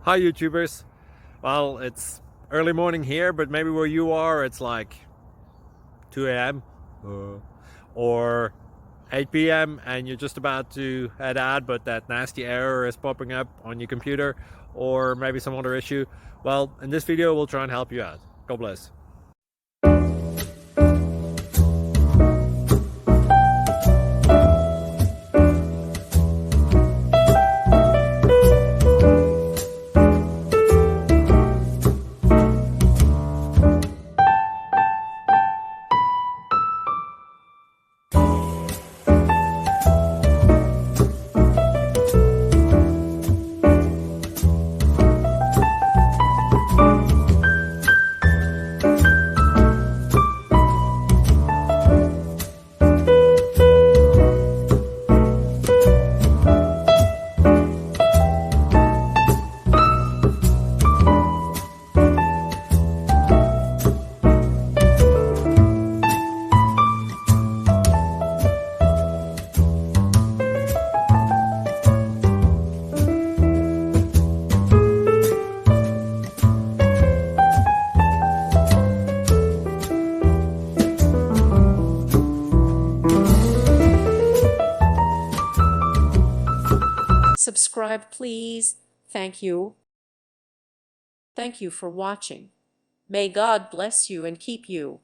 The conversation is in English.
Hi YouTubers. Well, it's early morning here, but maybe where you are it's like 2 a.m. or 8 p.m. and you're just about to head out, but that nasty error is popping up on your computer, or maybe some other issue. Well, in this video we'll try and help you out. God bless. Subscribe, please. Thank you. Thank you for watching. May God bless you and keep you.